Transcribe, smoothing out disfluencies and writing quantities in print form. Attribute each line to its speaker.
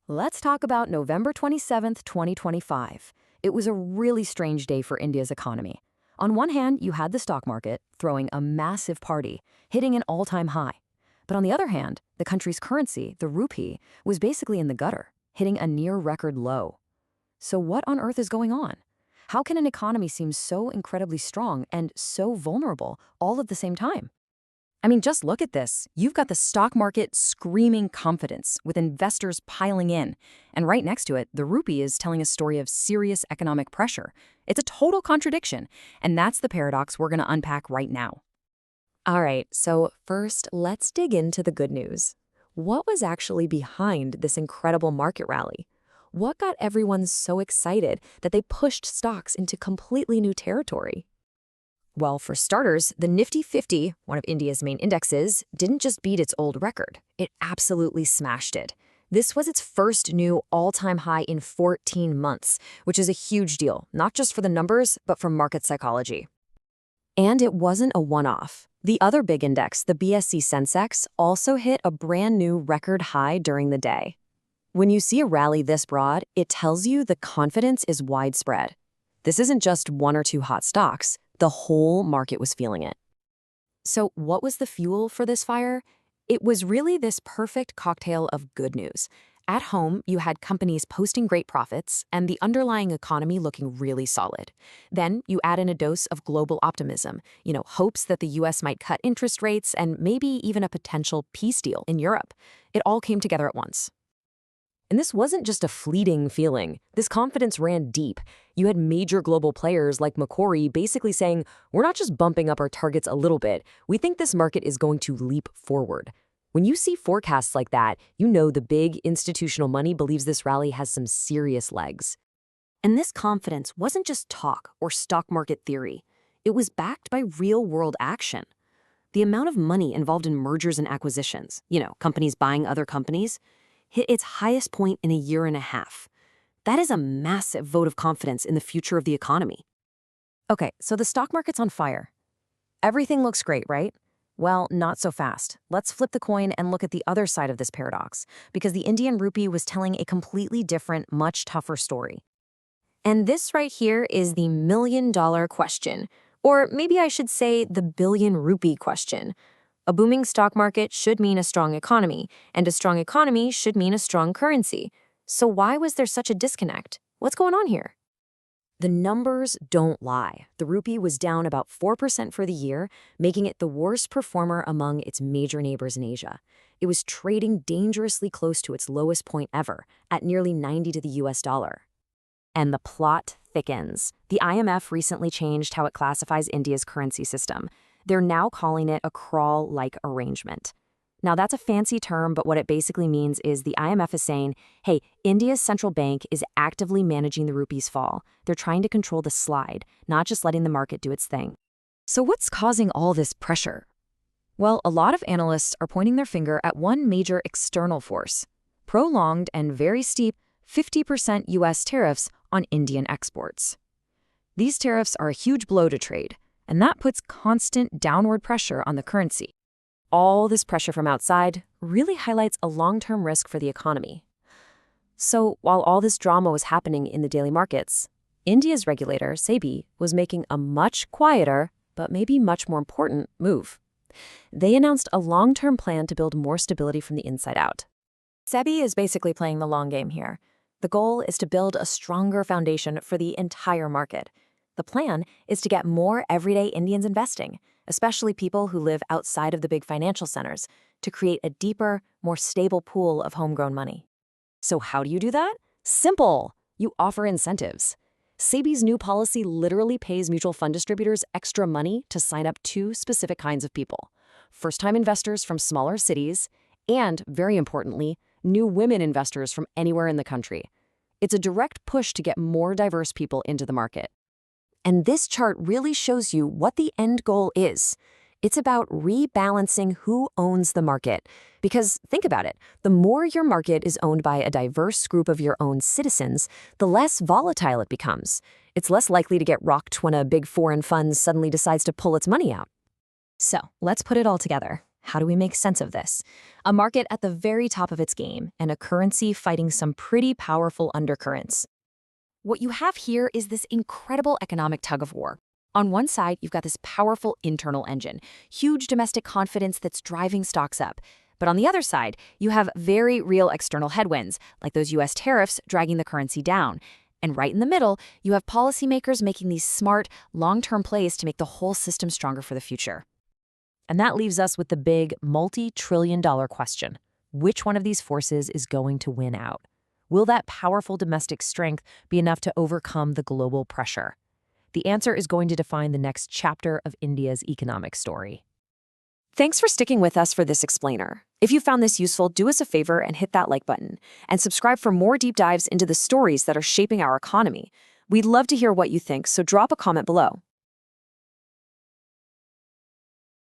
Speaker 1: Let's talk about November 27th, 2025. It was a really strange day for India's economy. On one hand, you had the stock market throwing a massive party, hitting an all-time high. But on the other hand, the country's currency, the rupee, was basically in the gutter, hitting a near-record low. So what on earth is going on? How can an economy seem so incredibly strong and so vulnerable all at the same time? I mean, just look at this. You've got the stock market screaming confidence, with investors piling in. And right next to it, the rupee is telling a story of serious economic pressure. It's a total contradiction, and that's the paradox we're going to unpack right now. All right, so first, let's dig into the good news. What was actually behind this incredible market rally? What got everyone so excited that they pushed stocks into completely new territory? Well, for starters, the Nifty 50, one of India's main indexes, didn't just beat its old record. It absolutely smashed it. This was its first new all-time high in 14 months, which is a huge deal, not just for the numbers, but for market psychology. And it wasn't a one-off. The other big index, the BSE Sensex, also hit a brand new record high during the day. When you see a rally this broad, it tells you the confidence is widespread. This isn't just one or two hot stocks. The whole market was feeling it. So what was the fuel for this fire? It was really this perfect cocktail of good news. At home, you had companies posting great profits and the underlying economy looking really solid. Then you add in a dose of global optimism, hopes that the US might cut interest rates and maybe even a potential peace deal in Europe. It all came together at once. And this wasn't just a fleeting feeling. This confidence ran deep. You had major global players like Macquarie basically saying, we're not just bumping up our targets a little bit, we think this market is going to leap forward. When you see forecasts like that, you know the big institutional money believes this rally has some serious legs. And this confidence wasn't just talk or stock market theory. It was backed by real-world action. The amount of money involved in mergers and acquisitions, companies buying other companies, hit its highest point in a year and a half. That is a massive vote of confidence in the future of the economy. Okay, so the stock market's on fire. Everything looks great, right? Well, not so fast. Let's flip the coin and look at the other side of this paradox, because the Indian rupee was telling a completely different, much tougher story. And this right here is the million-dollar question, or maybe I should say the billion rupee question. A booming stock market should mean a strong economy, and a strong economy should mean a strong currency. So why was there such a disconnect? What's going on here? The numbers don't lie. The rupee was down about 4% for the year, making it the worst performer among its major neighbors in Asia. It was trading dangerously close to its lowest point ever, at nearly 90 to the US dollar. And the plot thickens. The IMF recently changed how it classifies India's currency system. They're now calling it a crawl-like arrangement. Now, that's a fancy term, but what it basically means is the IMF is saying, hey, India's central bank is actively managing the rupee's fall. They're trying to control the slide, not just letting the market do its thing. So what's causing all this pressure? Well, a lot of analysts are pointing their finger at one major external force: prolonged and very steep 50% US tariffs on Indian exports. These tariffs are a huge blow to trade, and that puts constant downward pressure on the currency. All this pressure from outside really highlights a long-term risk for the economy. So while all this drama was happening in the daily markets, India's regulator, SEBI, was making a much quieter, but maybe much more important move. They announced a long-term plan to build more stability from the inside out. SEBI is basically playing the long game here. The goal is to build a stronger foundation for the entire market. The plan is to get more everyday Indians investing, especially people who live outside of the big financial centers, to create a deeper, more stable pool of homegrown money. So how do you do that? Simple! You offer incentives. SEBI's new policy literally pays mutual fund distributors extra money to sign up two specific kinds of people: first-time investors from smaller cities, and, very importantly, new women investors from anywhere in the country. It's a direct push to get more diverse people into the market. And this chart really shows you what the end goal is. It's about rebalancing who owns the market. Because think about it, the more your market is owned by a diverse group of your own citizens, the less volatile it becomes. It's less likely to get rocked when a big foreign fund suddenly decides to pull its money out. So let's put it all together. How do we make sense of this? A market at the very top of its game and a currency fighting some pretty powerful undercurrents. What you have here is this incredible economic tug of war. On one side, you've got this powerful internal engine, huge domestic confidence that's driving stocks up. But on the other side, you have very real external headwinds, like those US tariffs dragging the currency down. And right in the middle, you have policymakers making these smart, long-term plays to make the whole system stronger for the future. And that leaves us with the big, multi-trillion-dollar question. Which one of these forces is going to win out? Will that powerful domestic strength be enough to overcome the global pressure? The answer is going to define the next chapter of India's economic story. Thanks for sticking with us for this explainer. If you found this useful, do us a favor and hit that like button, and subscribe for more deep dives into the stories that are shaping our economy. We'd love to hear what you think, so drop a comment below.